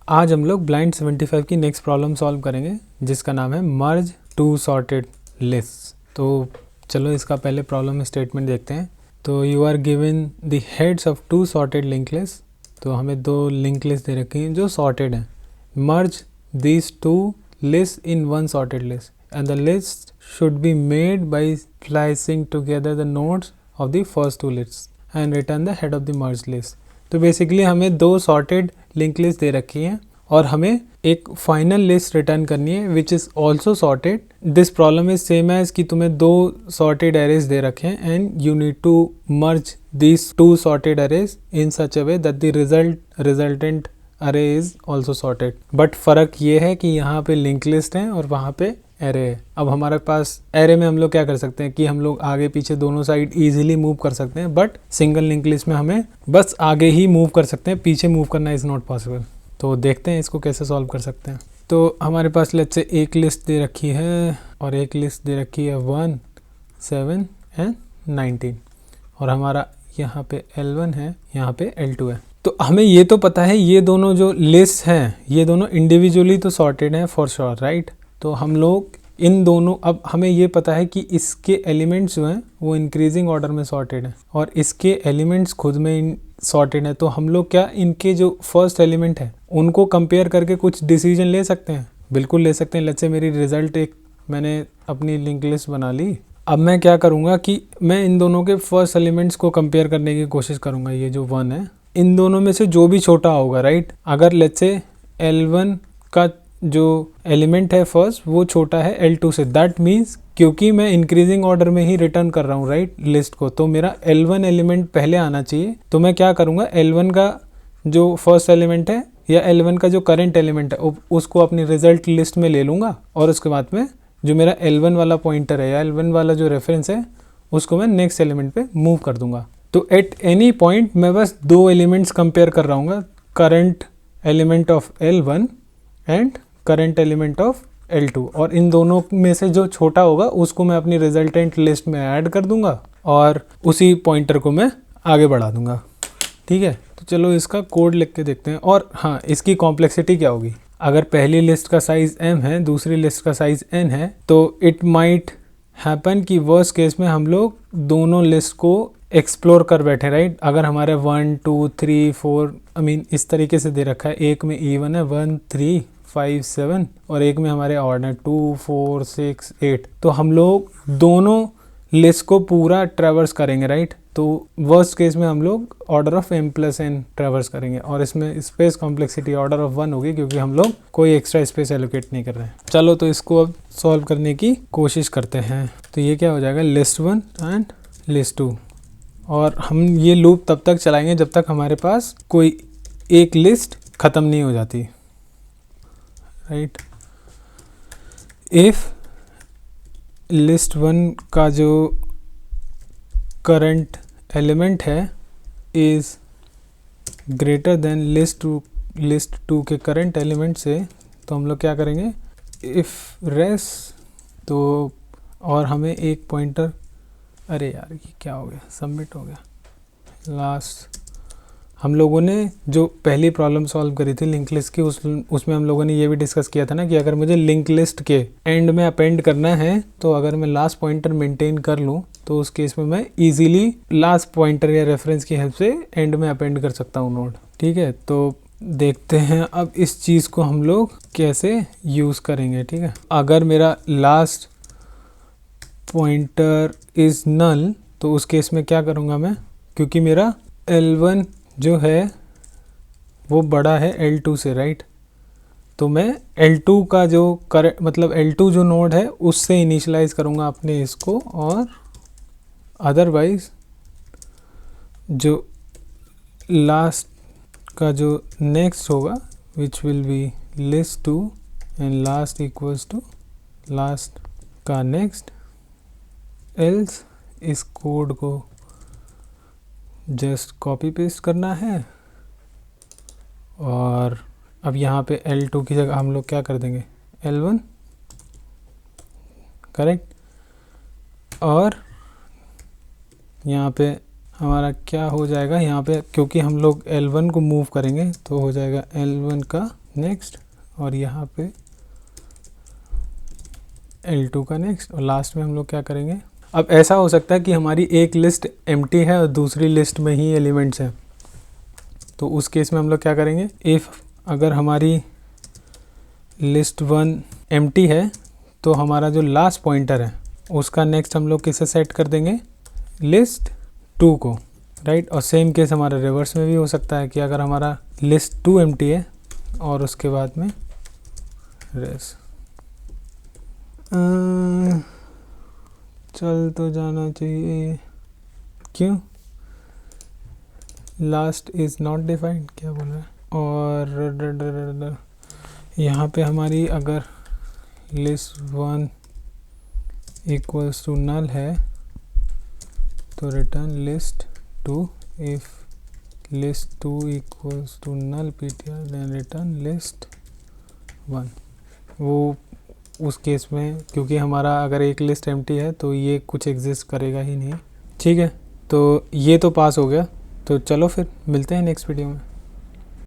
आज हम लोग ब्लाइंड 75 की नेक्स्ट प्रॉब्लम सॉल्व करेंगे जिसका नाम है मर्ज टू सॉर्टेड लिस्ट। तो चलो इसका पहले प्रॉब्लम स्टेटमेंट देखते हैं। तो you are given the heads of two sorted link list. तो हमें दो लिंक लिस्ट दे रखी हैं जो सॉर्टेड हैं। Merge these two list in one sorted list and the list should be made by slicing together the nodes of the first two list and return the head of the merge list. तो basically हमें दो sorted link list दे रखी हैं और हमें एक final list return करनी है which is also sorted. This problem is same as कि तुम्हें दो सॉर्टेड एरेज दे रखे हैं and you need to merge this two sorted arrays in such a way that the resultant array is also sorted. But फ़र्क ये है कि यहाँ पे लिंक लिस्ट है और वहाँ पे एरे है। अब हमारे पास एरे में हम लोग क्या कर सकते हैं कि हम लोग आगे पीछे दोनों साइड इजीली मूव कर सकते हैं, बट सिंगल लिंक लिस्ट में हमें बस आगे ही मूव कर सकते हैं, पीछे मूव करना इज़ नॉट पॉसिबल। तो देखते हैं इसको कैसे सॉल्व कर सकते हैं। तो हमारे पास लेट्स से एक लिस्ट दे रखी है और एक लिस्ट दे रखी है 1, 7 एंड 19 और हमारा यहाँ पे L1 है, यहाँ पे L2 है। तो हमें ये तो पता है ये दोनों जो लिस्ट हैं ये दोनों इंडिविजुअली तो सॉर्टेड हैं फॉर श्योर, राइट। तो हम लोग इन दोनों, अब हमें ये पता है कि इसके एलिमेंट्स जो हैं वो इंक्रीजिंग ऑर्डर में सॉर्टेड हैं और इसके एलिमेंट्स खुद में सॉर्टेड हैं। तो हम लोग क्या इनके जो फर्स्ट एलिमेंट है उनको कंपेयर करके कुछ डिसीजन ले सकते हैं? बिल्कुल ले सकते हैं। लेट्स से मेरी रिजल्ट एक मैंने अपनी लिंक लिस्ट बना ली। अब मैं क्या करूँगा कि मैं इन दोनों के फर्स्ट एलिमेंट्स को कंपेयर करने की कोशिश करूँगा। ये जो 1 है इन दोनों में से जो भी छोटा होगा, राइट। अगर लेट्स से L1 का जो एलिमेंट है फर्स्ट वो छोटा है L2 से, दैट मीन्स क्योंकि मैं इंक्रीजिंग ऑर्डर में ही रिटर्न कर रहा हूँ, राइट, लिस्ट को, तो मेरा L1 एलिमेंट पहले आना चाहिए। तो मैं क्या करूँगा, L1 का जो फर्स्ट एलिमेंट है या L1 का जो करंट एलिमेंट है उसको अपनी रिजल्ट लिस्ट में ले लूँगा और उसके बाद में जो मेरा L1 वाला पॉइंटर है या L1 वाला जो रेफरेंस है उसको मैं नेक्स्ट एलिमेंट पे मूव कर दूंगा। तो एट एनी पॉइंट मैं बस दो एलिमेंट्स कंपेयर कर रहा हूँ, current element of L1 and current element of L2, और इन दोनों में से जो छोटा होगा उसको मैं अपनी रिजल्टेंट लिस्ट में ऐड कर दूंगा और उसी पॉइंटर को मैं आगे बढ़ा दूंगा। ठीक है, तो चलो इसका कोड लिख के देखते हैं। और हाँ, इसकी कॉम्प्लेक्सिटी क्या होगी, अगर पहली लिस्ट का साइज m है दूसरी लिस्ट का साइज n है तो इट माइट हैपन कि वर्स्ट केस में हम लोग दोनों लिस्ट को एक्सप्लोर कर बैठे, राइट। अगर हमारे 1, 2, 3, 4 इस तरीके से दे रखा है, एक में even है 1, 3, 5, 7 और एक में हमारे ऑड है 2, 4, 6, 8, तो हम लोग दोनों लिस्ट को पूरा ट्रैवर्स करेंगे, राइट। तो वर्स्ट केस में हम लोग ऑर्डर ऑफ m+n ट्रैवर्स करेंगे और इसमें स्पेस कॉम्प्लेक्सिटी ऑर्डर ऑफ 1 होगी क्योंकि हम लोग कोई एक्स्ट्रा स्पेस एलोकेट नहीं कर रहे हैं। चलो तो इसको अब सॉल्व करने की कोशिश करते हैं। तो ये क्या हो जाएगा, लिस्ट 1 एंड लिस्ट 2, और हम ये लूप तब तक चलाएंगे जब तक हमारे पास कोई एक लिस्ट ख़त्म नहीं हो जाती, राइट। इफ़ लिस्ट 1 का जो करंट एलिमेंट है इज़ ग्रेटर देन लिस्ट 2 के करंट एलिमेंट से, तो हम लोग क्या करेंगे, इफ़ रेस, तो और हमें एक पॉइंटर, अरे यार ये क्या हो गया, सबमिट हो गया लास्ट। हम लोगों ने जो पहली प्रॉब्लम सॉल्व करी थी लिंक लिस्ट की उसमें हम लोगों ने ये भी डिस्कस किया था ना कि अगर मुझे लिंक लिस्ट के एंड में अपेंड करना है तो अगर मैं लास्ट पॉइंटर मेंटेन कर लूँ तो उस केस में मैं इजीली लास्ट पॉइंटर या रेफरेंस की हेल्प से एंड में अपेंड कर सकता हूँ नोड। ठीक है, तो देखते हैं अब इस चीज़ को हम लोग कैसे यूज़ करेंगे। ठीक है, अगर मेरा लास्ट पॉइंटर इज़ नल तो उस केस में क्या करूँगा मैं, क्योंकि मेरा L1 जो है वो बड़ा है L2 से, राइट, तो मैं L2 का जो मतलब L2 जो नोड है उससे इनिशियलाइज करूँगा अपने इसको, और अदरवाइज जो लास्ट का जो नेक्स्ट होगा which will be list 2 and last equals to last का नेक्स्ट। एल्स इस कोड को जस्ट कॉपी पेस्ट करना है और अब यहाँ पे L2 की जगह हम लोग क्या कर देंगे, L1, करेक्ट। और यहाँ पे हमारा क्या हो जाएगा, यहाँ पे क्योंकि हम लोग L1 को मूव करेंगे तो हो जाएगा L1 का नेक्स्ट, और यहाँ पे L2 का नेक्स्ट, और लास्ट में हम लोग क्या करेंगे। अब ऐसा हो सकता है कि हमारी एक लिस्ट एम्प्टी है और दूसरी लिस्ट में ही एलिमेंट्स हैं, तो उस केस में हम लोग क्या करेंगे, इफ़ अगर हमारी लिस्ट 1 एम्प्टी है तो हमारा जो लास्ट पॉइंटर है उसका नेक्स्ट हम लोग किसे सेट कर देंगे, लिस्ट 2 को, राइट। और सेम केस हमारा रिवर्स में भी हो सकता है कि अगर हमारा लिस्ट 2 एम्प्टी है और उसके बाद में रेस चल तो जाना चाहिए, क्यों, लास्ट इज़ नॉट डिफाइंड, क्या बोल रहा है। और यहाँ पे हमारी अगर लिस्ट 1 इक्वल्स टू नल है तो return list 2, if list 2 equals to null ptr then return list 1। वो उस केस में क्योंकि हमारा अगर एक लिस्ट एम्प्टी है तो ये कुछ एग्जिस्ट करेगा ही नहीं, ठीक है। तो ये तो पास हो गया, तो चलो फिर मिलते हैं नेक्स्ट वीडियो में।